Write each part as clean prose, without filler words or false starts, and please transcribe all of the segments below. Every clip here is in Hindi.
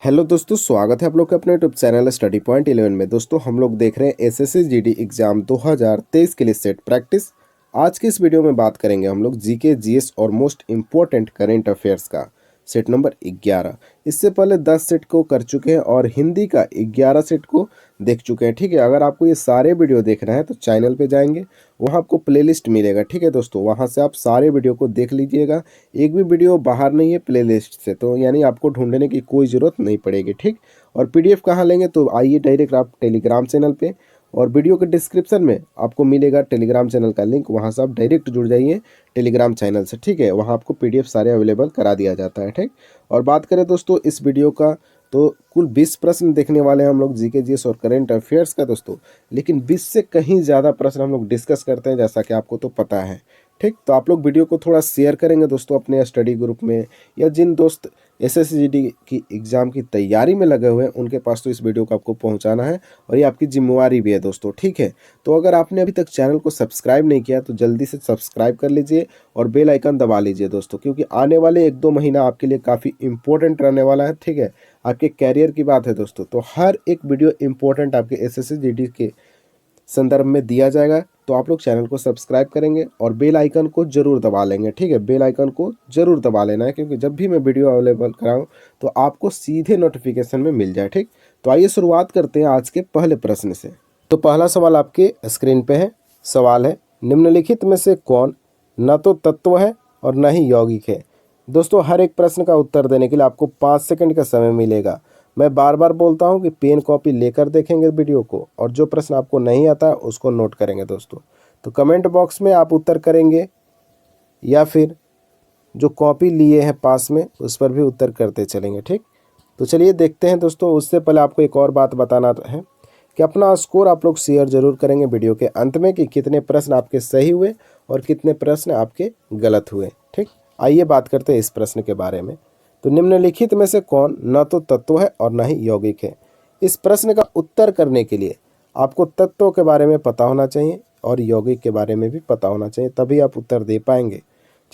हेलो दोस्तों, स्वागत है आप लोग के अपने यूट्यूब चैनल स्टडी पॉइंट 11 में। दोस्तों हम लोग देख रहे हैं एसएससी जीडी एग्जाम 2023 के लिए सेट प्रैक्टिस। आज की इस वीडियो में बात करेंगे हम लोग जीके जीएस और मोस्ट इम्पोर्टेंट करेंट अफेयर्स का सेट नंबर 11। इससे पहले 10 सेट को कर चुके हैं और हिंदी का 11 सेट को देख चुके हैं। ठीक है, अगर आपको ये सारे वीडियो देखना है तो चैनल पे जाएंगे, वहाँ आपको प्लेलिस्ट मिलेगा। ठीक है दोस्तों, वहाँ से आप सारे वीडियो को देख लीजिएगा। एक भी वीडियो बाहर नहीं है प्लेलिस्ट से, तो यानी आपको ढूंढने की कोई ज़रूरत नहीं पड़ेगी। ठीक, और पीडीएफ कहाँ लेंगे तो आइए डायरेक्ट आप टेलीग्राम चैनल पे, और वीडियो के डिस्क्रिप्शन में आपको मिलेगा टेलीग्राम चैनल का लिंक, वहाँ से आप डायरेक्ट जुड़ जाइए टेलीग्राम चैनल से। ठीक है, वहाँ आपको पीडीएफ सारे अवेलेबल करा दिया जाता है। ठीक, और बात करें दोस्तों इस वीडियो का, तो कुल 20 प्रश्न देखने वाले हैं हम लोग जीके जीएस और करेंट अफेयर्स का दोस्तों, लेकिन 20 से कहीं ज़्यादा प्रश्न हम लोग डिस्कस करते हैं, जैसा कि आपको तो पता है। ठीक, तो आप लोग वीडियो को थोड़ा शेयर करेंगे दोस्तों अपने स्टडी ग्रुप में, या जिन दोस्त एसएससी जीडी की एग्ज़ाम की तैयारी में लगे हुए हैं उनके पास तो इस वीडियो को आपको पहुंचाना है, और ये आपकी जिम्मेवारी भी है दोस्तों। ठीक है, तो अगर आपने अभी तक चैनल को सब्सक्राइब नहीं किया तो जल्दी से सब्सक्राइब कर लीजिए और बेल आइकन दबा लीजिए दोस्तों, क्योंकि आने वाले 1-2 महीना आपके लिए काफ़ी इंपॉर्टेंट रहने वाला है। ठीक है, आपके कैरियर की बात है दोस्तों, तो हर एक वीडियो इंपॉर्टेंट आपके एसएससी जीडी के संदर्भ में दिया जाएगा। तो आप लोग चैनल को सब्सक्राइब करेंगे और बेल आइकन को जरूर दबा लेंगे। ठीक है, बेल आइकन को जरूर दबा लेना है, क्योंकि जब भी मैं वीडियो अवेलेबल कराऊं तो आपको सीधे नोटिफिकेशन में मिल जाए। ठीक, तो आइए शुरुआत करते हैं आज के पहले प्रश्न से। तो पहला सवाल आपके स्क्रीन पे है। सवाल है, निम्नलिखित में से कौन न तो तत्व है और न ही यौगिक है। दोस्तों हर एक प्रश्न का उत्तर देने के लिए आपको 5 सेकंड का समय मिलेगा। मैं बार बार बोलता हूं कि पेन कॉपी लेकर देखेंगे वीडियो को, और जो प्रश्न आपको नहीं आता उसको नोट करेंगे दोस्तों। तो कमेंट बॉक्स में आप उत्तर करेंगे, या फिर जो कॉपी लिए हैं पास में उस पर भी उत्तर करते चलेंगे। ठीक, तो चलिए देखते हैं दोस्तों। उससे पहले आपको एक और बात बताना है कि अपना स्कोर आप लोग शेयर जरूर करेंगे वीडियो के अंत में, कि कितने प्रश्न आपके सही हुए और कितने प्रश्न आपके गलत हुए। ठीक, आइए बात करते हैं इस प्रश्न के बारे में। तो निम्नलिखित में से कौन न तो तत्व है और न ही यौगिक है। इस प्रश्न का उत्तर करने के लिए आपको तत्वों के बारे में पता होना चाहिए और यौगिक के बारे में भी पता होना चाहिए, तभी आप उत्तर दे पाएंगे।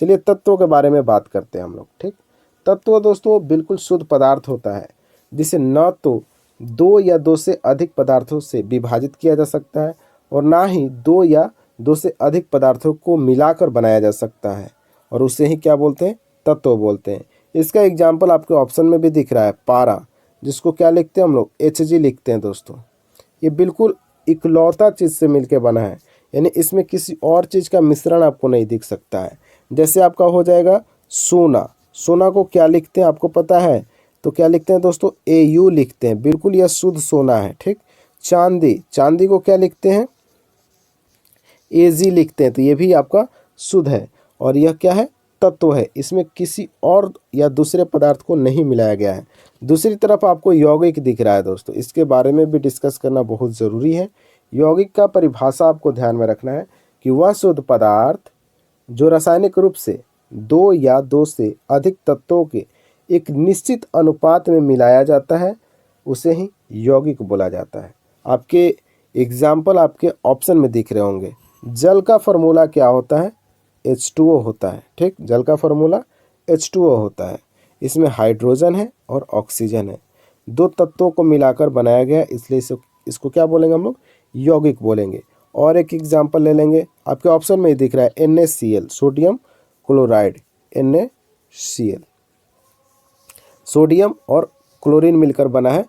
चलिए तत्वों के बारे में बात करते हैं हम लोग। ठीक, तत्व दोस्तों बिल्कुल शुद्ध पदार्थ होता है, जिसे न तो 2 या 2 से अधिक पदार्थों से विभाजित किया जा सकता है, और ना ही 2 या 2 से अधिक पदार्थों को मिलाकर बनाया जा सकता है, और उसे ही क्या बोलते हैं, तत्व बोलते हैं। इसका एग्जाम्पल आपके ऑप्शन में भी दिख रहा है, पारा, जिसको क्या लिखते हैं हम लोग, Hg लिखते हैं दोस्तों। ये बिल्कुल इकलौता चीज़ से मिलके बना है, यानी इसमें किसी और चीज़ का मिश्रण आपको नहीं दिख सकता है। जैसे आपका हो जाएगा सोना, सोना को क्या लिखते हैं आपको पता है, तो क्या लिखते हैं दोस्तों, Au लिखते हैं, बिल्कुल यह शुद्ध सोना है। ठीक, चांदी, चांदी को क्या लिखते हैं, Ag लिखते हैं, तो ये भी आपका शुद्ध है, और यह क्या है, तत्व है। इसमें किसी और या दूसरे पदार्थ को नहीं मिलाया गया है। दूसरी तरफ आपको यौगिक दिख रहा है दोस्तों, इसके बारे में भी डिस्कस करना बहुत ज़रूरी है। यौगिक का परिभाषा आपको ध्यान में रखना है कि वह शुद्ध पदार्थ जो रासायनिक रूप से 2 या 2 से अधिक तत्वों के एक निश्चित अनुपात में मिलाया जाता है, उसे ही यौगिक बोला जाता है। आपके एग्जाम्पल आपके ऑप्शन में दिख रहे होंगे। जल का फॉर्मूला क्या होता है, H2O होता है। ठीक, जल का फॉर्मूला H2O होता है। इसमें हाइड्रोजन है और ऑक्सीजन है, 2 तत्वों को मिलाकर बनाया गया है, इसलिए इसको क्या बोलेंगे हम लोग, यौगिक बोलेंगे। और एक एग्जांपल ले लेंगे, आपके ऑप्शन में ही दिख रहा है NaCl, sodium chloride, NaCl, sodium और क्लोरीन मिलकर बना है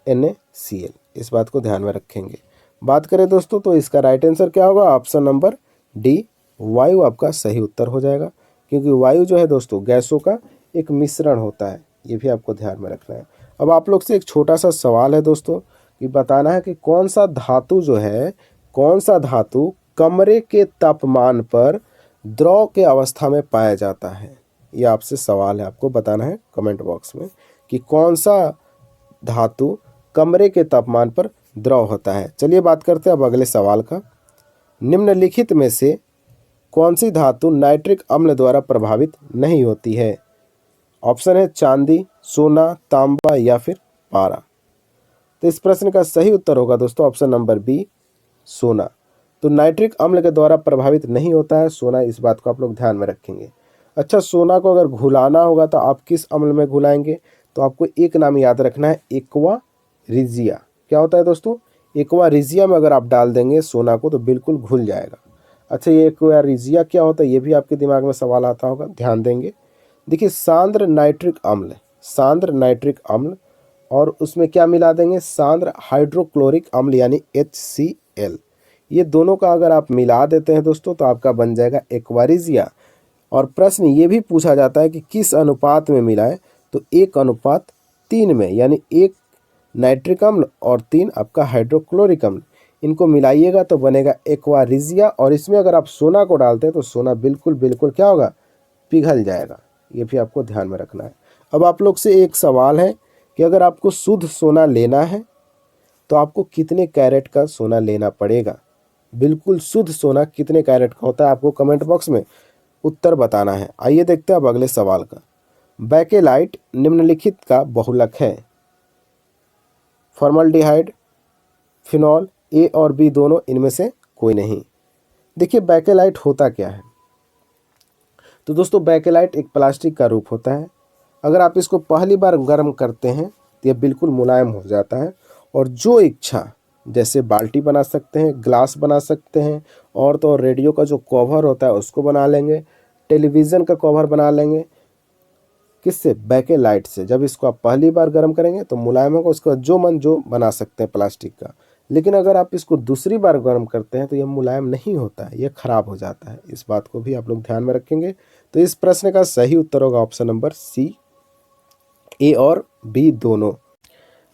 NaCl। इस बात को ध्यान में रखेंगे। बात करें दोस्तों तो इसका राइट आंसर क्या होगा, ऑप्शन नंबर डी, वायु आपका सही उत्तर हो जाएगा, क्योंकि वायु जो है दोस्तों गैसों का एक मिश्रण होता है, ये भी आपको ध्यान में रखना है। अब आप लोग से एक छोटा सा सवाल है दोस्तों, कि बताना है कि कौन सा धातु जो है, कौन सा धातु कमरे के तापमान पर द्रव के अवस्था में पाया जाता है। ये आपसे सवाल है, आपको बताना है कमेंट बॉक्स में कि कौन सा धातु कमरे के तापमान पर द्रव होता है। चलिए बात करते हैं अब अगले सवाल का। निम्नलिखित में से कौन सी धातु नाइट्रिक अम्ल द्वारा प्रभावित नहीं होती है। ऑप्शन है चांदी, सोना, तांबा या फिर पारा। तो इस प्रश्न का सही उत्तर होगा दोस्तों ऑप्शन नंबर बी, सोना। तो नाइट्रिक अम्ल के द्वारा प्रभावित नहीं होता है सोना, इस बात को आप लोग ध्यान में रखेंगे। अच्छा, सोना को अगर घुलाना होगा तो आप किस अम्ल में घुलाएंगे, तो आपको एक नाम याद रखना है, एक्वा रिजिया। क्या होता है दोस्तों? एक्वा रिजिया में अगर आप डाल देंगे सोना को तो बिल्कुल घुल जाएगा। अच्छा, ये एक्वा रिजिया क्या होता है, ये भी आपके दिमाग में सवाल आता होगा, ध्यान देंगे। देखिए, सांद्र नाइट्रिक अम्ल, सांद्र नाइट्रिक अम्ल, और उसमें क्या मिला देंगे, सांद्र हाइड्रोक्लोरिक अम्ल यानी HCl। ये दोनों का अगर आप मिला देते हैं दोस्तों तो आपका बन जाएगा एक्वारिजिया। और प्रश्न ये भी पूछा जाता है कि किस अनुपात में मिलाएं, तो 1:3 में, यानी 1 नाइट्रिक अम्ल और 3 आपका हाइड्रोक्लोरिक अम्ल, इनको मिलाइएगा तो बनेगा एक्वारिजिया। और इसमें अगर आप सोना को डालते हैं तो सोना बिल्कुल बिल्कुल क्या होगा, पिघल जाएगा। ये भी आपको ध्यान में रखना है। अब आप लोग से एक सवाल है कि अगर आपको शुद्ध सोना लेना है तो आपको कितने कैरेट का सोना लेना पड़ेगा। बिल्कुल शुद्ध सोना कितने कैरेट का होता है, आपको कमेंट बॉक्स में उत्तर बताना है। आइए देखते हैं अब अगले सवाल का। बेकेलाइट निम्नलिखित का बहुलक है, फॉर्मल्डिहाइड, फिनॉल, ए और बी दोनों, इनमें से कोई नहीं। देखिए, बेकेलाइट होता क्या है, तो दोस्तों बेकेलाइट एक प्लास्टिक का रूप होता है। अगर आप इसको पहली बार गर्म करते हैं तो यह बिल्कुल मुलायम हो जाता है, और जो इच्छा, जैसे बाल्टी बना सकते हैं, ग्लास बना सकते हैं, और तो और रेडियो का जो कवर होता है उसको बना लेंगे, टेलीविज़न का कवर बना लेंगे। किससे? बेकेलाइट से। जब इसको आप पहली बार गर्म करेंगे तो मुलायम होगा, उसका जो मन जो बना सकते हैं प्लास्टिक का। लेकिन अगर आप इसको दूसरी बार गर्म करते हैं तो यह मुलायम नहीं होता है, यह खराब हो जाता है। इस बात को भी आप लोग ध्यान में रखेंगे। तो इस प्रश्न का सही उत्तर होगा ऑप्शन नंबर सी, ए और बी दोनों।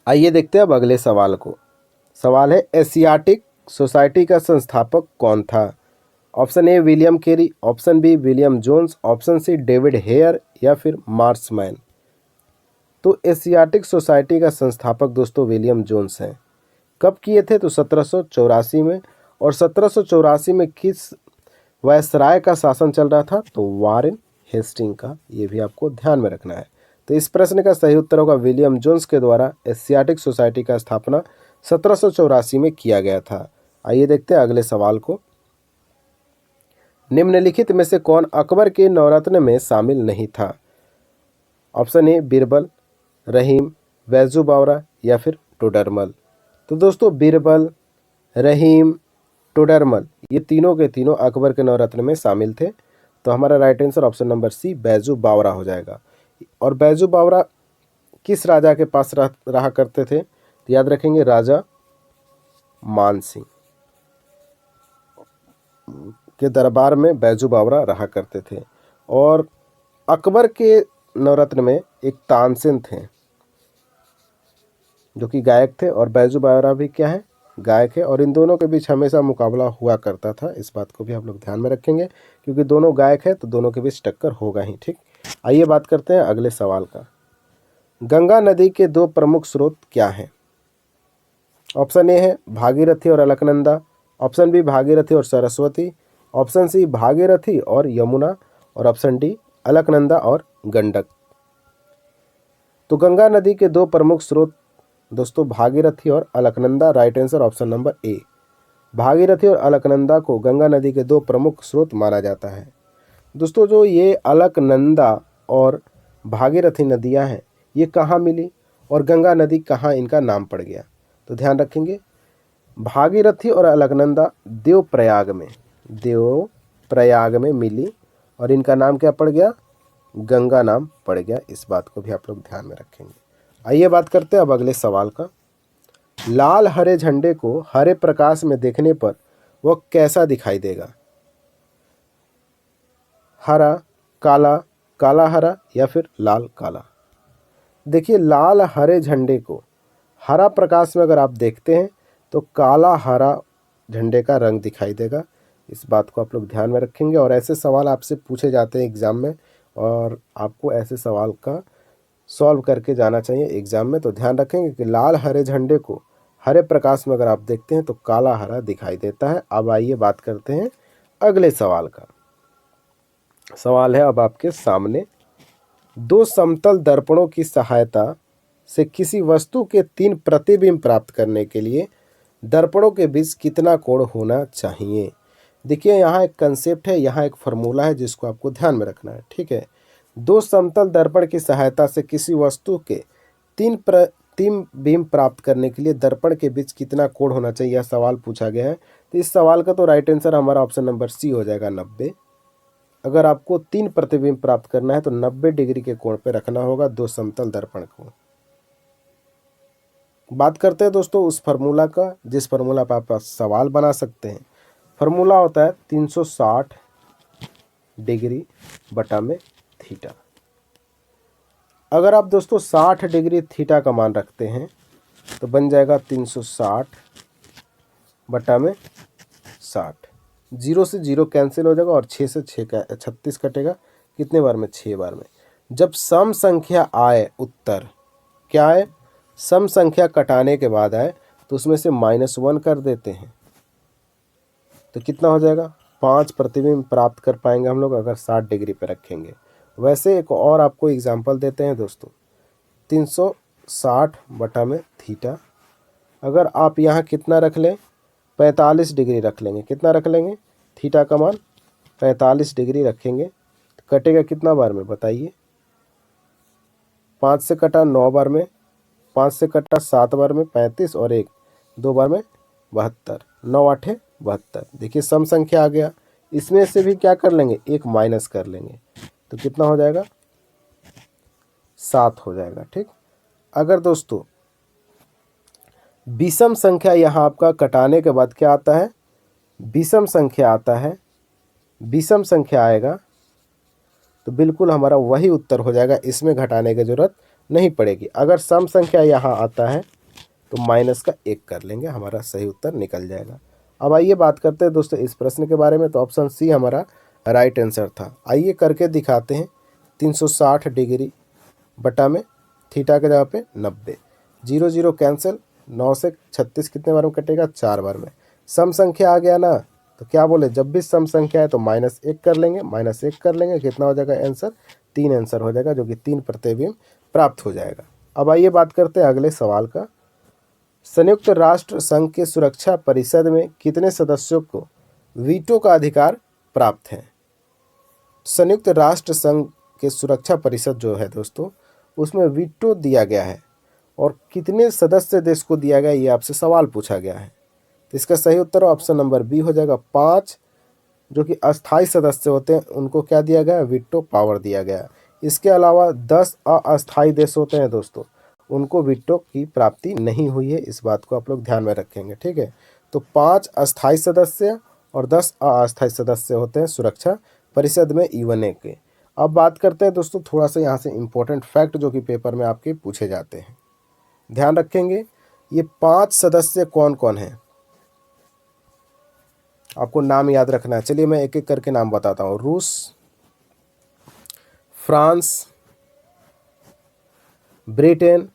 आइए देखते हैं अब अगले सवाल को। सवाल है, एशियाटिक सोसाइटी का संस्थापक कौन था। Option A William Carey, option B William Jones, option C David Hare, या फिर मार्समैन। तो एशियाटिक सोसाइटी का संस्थापक दोस्तों विलियम जोन्स हैं। कब किए थे, तो 1784 में। और 1784 में किस वायसराय का शासन चल रहा था, तो वारेन हेस्टिंग का। ये भी आपको ध्यान में रखना है। तो इस प्रश्न का सही उत्तर होगा विलियम जोन्स के द्वारा एशियाटिक सोसाइटी का स्थापना 1784 में किया गया था। आइए देखते हैं अगले सवाल को। निम्नलिखित में से कौन अकबर के नवरत्न में शामिल नहीं था। ऑप्शन ए बीरबल, रहीम, बैजू बावरा, या फिर टोडरमल। तो दोस्तों बीरबल, रहीम, टोडरमल, ये तीनों के तीनों अकबर के नवरत्न में शामिल थे। तो हमारा right answer option number C Baiju Bawra हो जाएगा। और बैजू बावरा किस राजा के पास रहा करते थे, तो याद रखेंगे राजा मान सिंह के दरबार में बैजू बावरा रहा करते थे। और अकबर के नवरत्न में एक तानसेन थे जो कि गायक थे, और बैजू बावरा भी क्या है, गायक है। और इन दोनों के बीच हमेशा मुकाबला हुआ करता था। इस बात को भी आप लोग ध्यान में रखेंगे, क्योंकि दोनों गायक है तो दोनों के बीच टक्कर होगा ही। ठीक, आइए बात करते हैं अगले सवाल का। गंगा नदी के दो प्रमुख स्रोत क्या हैं। ऑप्शन ए है भागीरथी और अलकनंदा, ऑप्शन बी भागीरथी और सरस्वती, ऑप्शन सी भागीरथी और यमुना, और ऑप्शन डी अलकनंदा और गंडक। तो गंगा नदी के दो प्रमुख स्रोत दोस्तों भागीरथी और Alaknanda. Right answer option number A, Bhagirathi और अलकनंदा को गंगा नदी के दो प्रमुख स्रोत माना जाता है। दोस्तों जो ये अलकनंदा और भागीरथी नदियां हैं, ये कहाँ मिली और गंगा नदी कहाँ इनका नाम पड़ गया, तो ध्यान रखेंगे। भागीरथी और अलकनंदा देवप्रयाग में मिली, और इनका नाम क्या पड़ गया, गंगा नाम पड़ गया। इस बात को भी आप लोग ध्यान में रखेंगे। आइए बात करते हैं अब अगले सवाल का। लाल हरे झंडे को हरे प्रकाश में देखने पर वह कैसा दिखाई देगा। हरा, काला, काला हरा, या फिर लाल काला। देखिए, लाल हरे झंडे को हरा प्रकाश में अगर आप देखते हैं तो काला हरा झंडे का रंग दिखाई देगा। इस बात को आप लोग ध्यान में रखेंगे। और ऐसे सवाल आपसे पूछे जाते हैं एग्ज़ाम में, और आपको ऐसे सवाल का सॉल्व करके जाना चाहिए एग्ज़ाम में। तो ध्यान रखेंगे कि लाल हरे झंडे को हरे प्रकाश में अगर आप देखते हैं तो काला हरा दिखाई देता है। अब आइए बात करते हैं अगले सवाल का। सवाल है अब आपके सामने, दो समतल दर्पणों की सहायता से किसी वस्तु के 3 प्रतिबिंब प्राप्त करने के लिए दर्पणों के बीच कितना कोण होना चाहिए। देखिए, यहाँ एक कंसेप्ट है, यहाँ एक फार्मूला है जिसको आपको ध्यान में रखना है। ठीक है, दो समतल दर्पण की सहायता से किसी वस्तु के तीन बीम प्राप्त करने के लिए दर्पण के बीच कितना कोण होना चाहिए, यह सवाल पूछा गया है। तो इस सवाल का तो राइट आंसर हमारा ऑप्शन नंबर सी हो जाएगा, 90। अगर आपको 3 प्रतिबिंब प्राप्त करना है तो 90 डिग्री के कोण पे रखना होगा दो समतल दर्पण को। बात करते हैं दोस्तों उस फार्मूला का जिस फार्मूला पर आप सवाल बना सकते हैं। फार्मूला होता है 360 डिग्री बटा में थीटा। अगर आप दोस्तों 60 डिग्री थीटा का मान रखते हैं तो बन जाएगा 360 बटा में 60। 0 से 0 कैंसिल हो जाएगा और 6 से 6 का 36 कटेगा। कितने बार में? 6 बार में। जब सम संख्या आए, उत्तर क्या आए? सम संख्या कटाने के बाद आए तो उसमें से -1 कर देते हैं तो कितना हो जाएगा? 5 प्रतिबिंब प्राप्त कर पाएंगे हम लोग अगर 60 डिग्री पे रखेंगे। वैसे एक और आपको एग्जांपल देते हैं दोस्तों, 360 बटा में थीटा। अगर आप यहाँ कितना रख लें? 45 डिग्री रख लेंगे। कितना रख लेंगे? थीटा का मान 45 डिग्री रखेंगे। कटेगा कितना बार में बताइए? 5 से कटा 9 बार में, 5 से कटा 7 बार में 35 और 1 2 बार में 72। 9 8 72। देखिए सम संख्या आ गया। इसमें से भी क्या कर लेंगे? एक माइनस कर लेंगे तो कितना हो जाएगा? 7 हो जाएगा। ठीक। अगर दोस्तों विषम संख्या यहाँ आपका कटाने के बाद क्या आता है? विषम संख्या आता है। विषम संख्या आएगा तो बिल्कुल हमारा वही उत्तर हो जाएगा, इसमें घटाने की जरूरत नहीं पड़ेगी। अगर सम संख्या यहाँ आता है तो माइनस का 1 कर लेंगे, हमारा सही उत्तर निकल जाएगा। अब आइए बात करते हैं दोस्तों इस प्रश्न के बारे में। तो ऑप्शन सी हमारा राइट आंसर था। आइए करके दिखाते हैं। 360 डिग्री बटा में थीटा के जगह पे 90। 0 0 कैंसिल। 9 से 36 कितने बार में कटेगा? 4 बार में। सम संख्या आ गया ना, तो क्या बोले? जब भी सम संख्या है तो -1 कर लेंगे। -1 कर लेंगे, कितना हो जाएगा आंसर? 3 आंसर हो जाएगा, जो कि 3 प्रतिबिंब प्राप्त हो जाएगा। अब आइए बात करते हैं अगले सवाल का। संयुक्त राष्ट्र संघ के सुरक्षा परिषद में कितने सदस्यों को वीटो का अधिकार प्राप्त है? संयुक्त राष्ट्र संघ के सुरक्षा परिषद जो है दोस्तों, उसमें वीटो दिया गया है और कितने सदस्य देश को दिया गया, ये आपसे सवाल पूछा गया है। तो इसका सही उत्तर ऑप्शन नंबर बी हो जाएगा। 5 जो कि अस्थाई सदस्य होते हैं उनको क्या दिया गया? वीटो पावर दिया गया। इसके अलावा 10 अस्थाई देश होते हैं दोस्तों, उनको वीटो की प्राप्ति नहीं हुई है। इस बात को आप लोग ध्यान में रखेंगे। ठीक है। तो 5 अस्थाई सदस्य और 10 अस्थाई सदस्य होते हैं सुरक्षा परिषद में यूएनए के। अब बात करते हैं दोस्तों थोड़ा सा यहाँ से इम्पोर्टेंट फैक्ट जो कि पेपर में आपके पूछे जाते हैं, ध्यान रखेंगे। ये 5 सदस्य कौन कौन हैं, आपको नाम याद रखना है। चलिए मैं एक एक करके नाम बताता हूँ। रूस, फ्रांस, ब्रिटेन,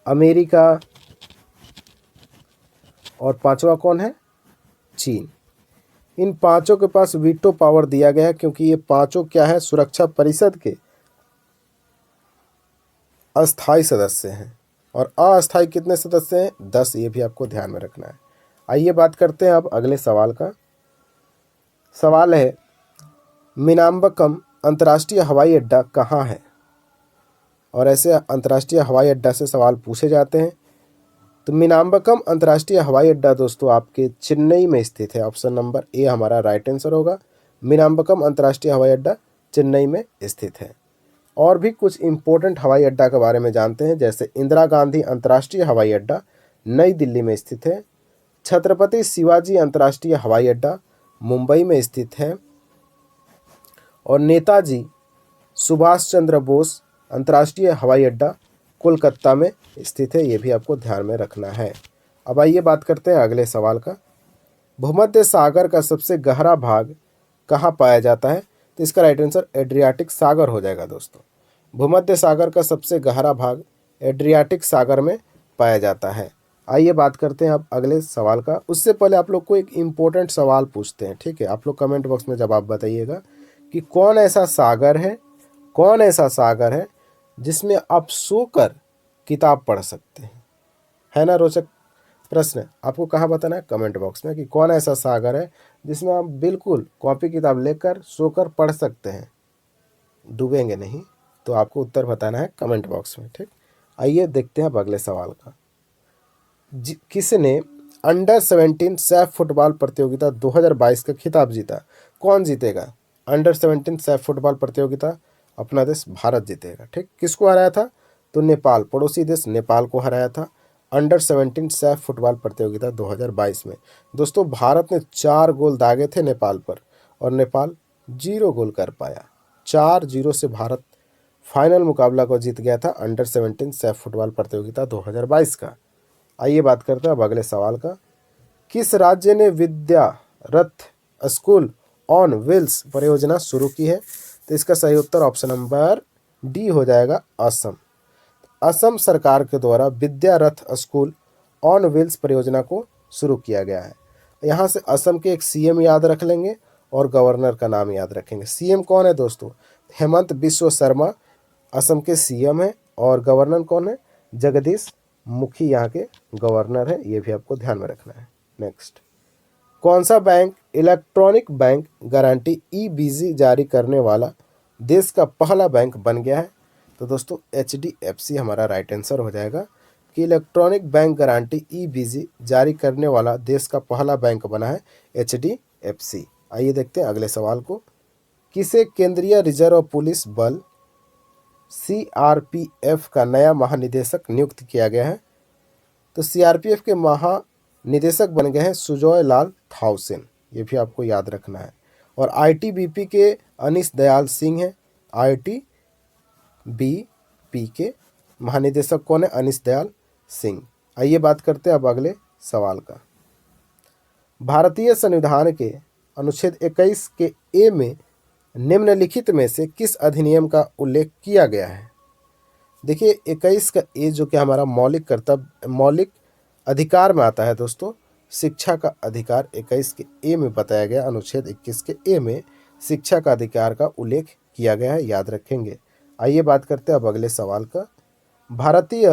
अमेरिका और 5वां कौन है? चीन। इन 5 के पास वीटो पावर दिया गया है क्योंकि ये 5 क्या है? सुरक्षा परिषद के अस्थाई सदस्य हैं। और अस्थाई कितने सदस्य हैं? 10। ये भी आपको ध्यान में रखना है। आइए बात करते हैं अब अगले सवाल का। सवाल है मीनाम्बक्कम अंतर्राष्ट्रीय हवाई अड्डा कहाँ है? और ऐसे अंतर्राष्ट्रीय हवाई अड्डा से सवाल पूछे जाते हैं। तो मीनाम्बक्कम अंतर्राष्ट्रीय हवाई अड्डा दोस्तों आपके चेन्नई में स्थित है। ऑप्शन नंबर ए हमारा राइट आंसर होगा। मीनाम्बक्कम अंतर्राष्ट्रीय हवाई अड्डा चेन्नई में स्थित है। और भी कुछ इंपॉर्टेंट हवाई अड्डा के बारे में जानते हैं, जैसे इंदिरा गांधी अंतर्राष्ट्रीय हवाई अड्डा नई दिल्ली में स्थित है। छत्रपति शिवाजी अंतर्राष्ट्रीय हवाई अड्डा मुंबई में स्थित है। और नेताजी सुभाष चंद्र बोस अंतर्राष्ट्रीय हवाई अड्डा कोलकाता में स्थित है। ये भी आपको ध्यान में रखना है। अब आइए बात करते हैं अगले सवाल का। भूमध्य सागर का सबसे गहरा भाग कहाँ पाया जाता है? तो इसका राइट आंसर एड्रियाटिक सागर हो जाएगा दोस्तों। भूमध्य सागर का सबसे गहरा भाग एड्रियाटिक सागर में पाया जाता है। आइए बात करते हैं अब अगले सवाल का। उससे पहले आप लोग को एक इम्पोर्टेंट सवाल पूछते हैं। ठीक है, आप लोग कमेंट बॉक्स में जवाब बताइएगा कि कौन ऐसा सागर है जिसमें आप सोकर किताब पढ़ सकते हैं। है ना रोचक प्रश्न? आपको कहाँ बताना है? कमेंट बॉक्स में कि कौन ऐसा सागर है जिसमें आप बिल्कुल कॉपी किताब लेकर सोकर पढ़ सकते हैं। डूबेंगे नहीं। तो आपको उत्तर बताना है कमेंट बॉक्स में, ठीक। आइए देखते हैं अब अगले सवाल का। किसने अंडर 17 सैफ फुटबॉल प्रतियोगिता 2022 का खिताब जीता? कौन जीतेगा अंडर 17 सैफ फुटबॉल प्रतियोगिता? अपना देश भारत जीतेगा, ठीक। किसको हराया था? तो नेपाल, पड़ोसी देश नेपाल को हराया था अंडर 17 सैफ फुटबॉल प्रतियोगिता 2022 में। दोस्तों भारत ने 4 गोल दागे थे नेपाल पर और नेपाल 0 गोल कर पाया। 4-0 से भारत फाइनल मुकाबला को जीत गया था अंडर 17 सैफ फुटबॉल प्रतियोगिता 2022 का। आइए बात करते हैं अब अगले सवाल का। किस राज्य ने विद्या रथ स्कूल ऑन व्हील्स परियोजना शुरू की है? तो इसका सही उत्तर ऑप्शन नंबर डी हो जाएगा, असम। असम सरकार के द्वारा विद्या रथ स्कूल ऑन व्हील्स परियोजना को शुरू किया गया है। यहाँ से असम के एक सीएम याद रख लेंगे और गवर्नर का नाम याद रखेंगे। सीएम कौन है दोस्तों? हेमंत बिश्व शर्मा असम के सीएम है और गवर्नर कौन है? जगदीश मुखी यहाँ के गवर्नर है, ये भी आपको ध्यान में रखना है। नेक्स्ट, कौन सा बैंक इलेक्ट्रॉनिक बैंक गारंटी ईबीजी जारी करने वाला देश का पहला बैंक बन गया है? तो दोस्तों एचडीएफसी हमारा राइट आंसर हो जाएगा कि इलेक्ट्रॉनिक बैंक गारंटी ईबीजी जारी करने वाला देश का पहला बैंक बना है एचडीएफसी। आइए देखते हैं अगले सवाल को। किसे केंद्रीय रिजर्व पुलिस बल सीआरपीएफ का नया महानिदेशक नियुक्त किया गया है? तो सीआरपीएफ के महानिदेशक बन गए हैं सुजॉय लाल थाउसेन, ये भी आपको याद रखना है। और आईटीबीपी के अनीश दयाल सिंह हैं। आईटीबीपी के महानिदेशक कौन है? अनीश दयाल सिंह। आइए बात करते हैं अब अगले सवाल का। भारतीय संविधान के अनुच्छेद 21 के ए में निम्नलिखित में से किस अधिनियम का उल्लेख किया गया है? देखिए 21 का ए जो कि हमारा मौलिक अधिकार में आता है दोस्तों, शिक्षा का अधिकार 21 के ए में बताया गया। अनुच्छेद 21 के ए में शिक्षा का अधिकार का उल्लेख किया गया है, याद रखेंगे। आइए बात करते हैं अब अगले सवाल का। भारतीय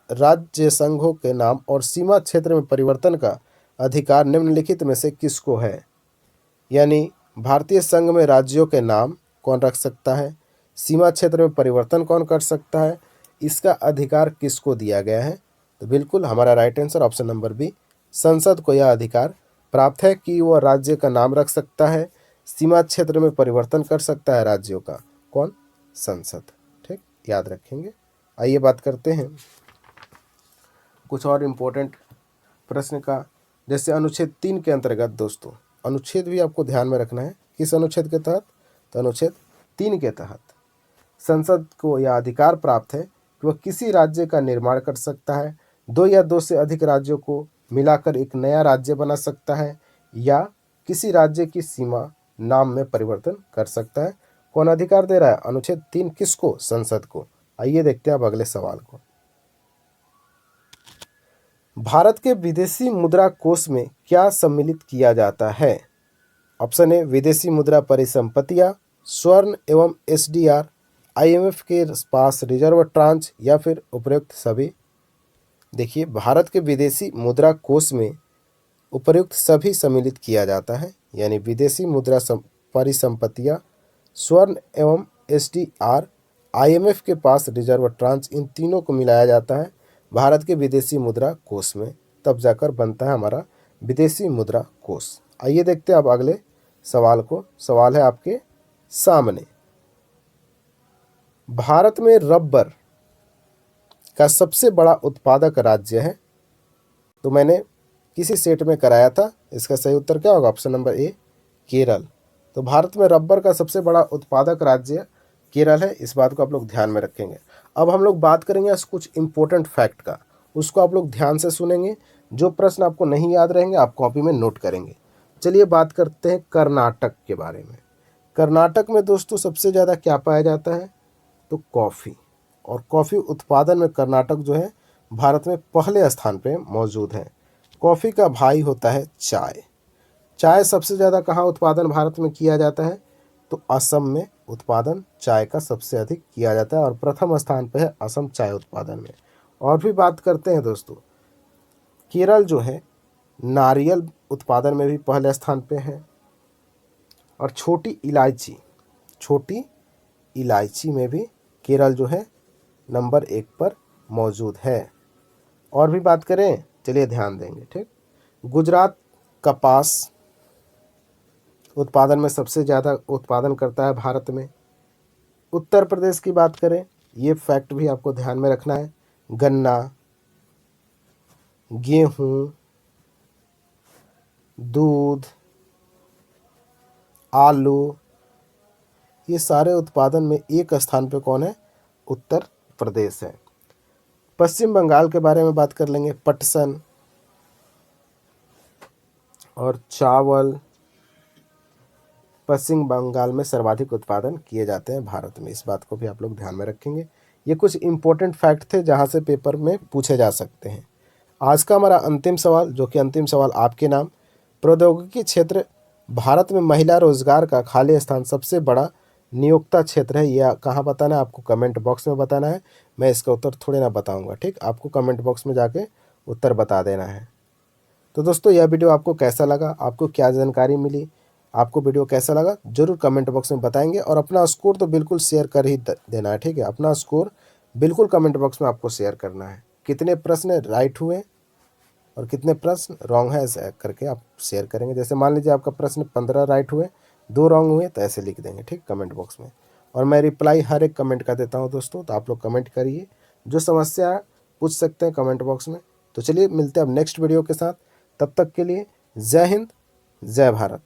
राज्य संघों के नाम और सीमा क्षेत्र में परिवर्तन का अधिकार निम्नलिखित में से किसको है? यानी भारतीय संघ में राज्यों के नाम कौन रख सकता है, सीमा क्षेत्र में परिवर्तन कौन कर सकता है, इसका अधिकार किसको दिया गया है? तो बिल्कुल हमारा right answer option number B, संसद को यह अधिकार प्राप्त है कि वह राज्य का नाम रख सकता है, सीमा क्षेत्र में परिवर्तन कर सकता है राज्यों का। कौन? संसद, ठीक, याद रखेंगे। आइए बात करते हैं कुछ और इम्पोर्टेंट प्रश्न का। जैसे अनुच्छेद 3 के अंतर्गत दोस्तों, अनुच्छेद भी आपको ध्यान में रखना है। किस अनुच्छेद के तहत? तो अनुच्छेद 3 के तहत संसद को यह अधिकार प्राप्त है कि वह किसी राज्य का निर्माण कर सकता है, 2 या 2 से अधिक राज्यों को मिलाकर एक नया राज्य बना सकता है, या किसी राज्य की सीमा नाम में परिवर्तन कर सकता है। कौन अधिकार दे रहा है? अनुच्छेद 3 किसको? संसद को। आइए देखते हैं अब अगले सवाल को। भारत के विदेशी मुद्रा कोष में क्या सम्मिलित किया जाता है? ऑप्शन ए विदेशी मुद्रा परिसंपत्तियां, स्वर्ण एवं एसडीआर, आईएमएफ के पास रिजर्व ट्रांच, या फिर उपयुक्त सभी। देखिए भारत के विदेशी मुद्रा कोष में उपयुक्त सभी सम्मिलित किया जाता है, यानी विदेशी मुद्रा परिसंपत्तियां, स्वर्ण एवं एसडीआर, आईएमएफ के पास रिजर्व ट्रांच, इन तीनों को मिलाया जाता है भारत के विदेशी मुद्रा कोष में, तब जाकर बनता है हमारा विदेशी मुद्रा कोष। आइए देखते हैं अब अगले सवाल को। सवाल है आपके सामने। भारत में रबर का सबसे बड़ा उत्पादक राज्य है? तो मैंने किसी सेट में कराया था, इसका सही उत्तर क्या होगा? Option number A, Kerala. तो भारत में रबर का सबसे बड़ा उत्पादक राज्य केरल है, इस बात को आप लोग ध्यान में रखेंगे। अब हम लोग बात करेंगे कुछ इंपॉर्टेंट फैक्ट का, उसको आप लोग ध्यान से सुनेंगे। जो प्रश्न आपको नहीं याद रहेंगे आप कॉपी में नोट करेंगे। चलिए बात करते हैं कर्नाटक के बारे में। कर्नाटक में दोस्तों सबसे ज़्यादा क्या पाया जाता है? तो कॉफ़ी। और कॉफ़ी उत्पादन में कर्नाटक जो है भारत में पहले स्थान पे मौजूद है। कॉफ़ी का भाई होता है चाय। चाय सबसे ज़्यादा कहाँ उत्पादन भारत में किया जाता है? तो असम में उत्पादन चाय का सबसे अधिक किया जाता है और प्रथम स्थान पे है असम चाय उत्पादन में। और भी बात करते हैं दोस्तों, केरल जो है नारियल उत्पादन में भी पहले स्थान पे है। और छोटी इलायची में भी केरल जो है नंबर 1 पर मौजूद है। और भी बात करें, चलिए ध्यान देंगे, ठीक। गुजरात कपास उत्पादन में सबसे ज़्यादा उत्पादन करता है भारत में। उत्तर प्रदेश की बात करें, ये फैक्ट भी आपको ध्यान में रखना है। गन्ना, गेहूँ, दूध, आलू, ये सारे उत्पादन में एक स्थान पे कौन है? उत्तर प्रदेश है। पश्चिम बंगाल के बारे में बात कर लेंगे। पटसन और चावल पश्चिम बंगाल में सर्वाधिक उत्पादन किए जाते हैं भारत में। इस बात को भी आप लोग ध्यान में रखेंगे। ये कुछ इंपॉर्टेंट फैक्ट थे जहाँ से पेपर में पूछे जा सकते हैं। आज का हमारा अंतिम सवाल, जो कि अंतिम सवाल आपके नाम, प्रौद्योगिकी क्षेत्र भारत में महिला रोजगार का खाली स्थान सबसे बड़ा नियोक्ता क्षेत्र है, यह कहाँ बताना है? आपको कमेंट बॉक्स में बताना है। मैं इसका उत्तर थोड़े ना बताऊंगा, ठीक। आपको कमेंट बॉक्स में जाके उत्तर बता देना है। तो दोस्तों, यह वीडियो आपको कैसा लगा, आपको क्या जानकारी मिली, आपको वीडियो कैसा लगा, जरूर कमेंट बॉक्स में बताएंगे। और अपना स्कोर तो बिल्कुल शेयर कर ही देना है, ठीक है। अपना स्कोर बिल्कुल कमेंट बॉक्स में आपको शेयर करना है। कितने प्रश्न राइट हुए और कितने प्रश्न रॉन्ग है, ऐसे करके आप शेयर करेंगे। जैसे मान लीजिए आपका प्रश्न 15 राइट हुए, 2 रॉन्ग हुए, तो ऐसे लिख देंगे, ठीक, कमेंट बॉक्स में। और मैं रिप्लाई हर एक कमेंट का देता हूँ दोस्तों, तो आप लोग कमेंट करिए, जो समस्या पूछ सकते हैं कमेंट बॉक्स में। तो चलिए मिलते हैं अब नेक्स्ट वीडियो के साथ। तब तक के लिए जय हिंद, जय भारत।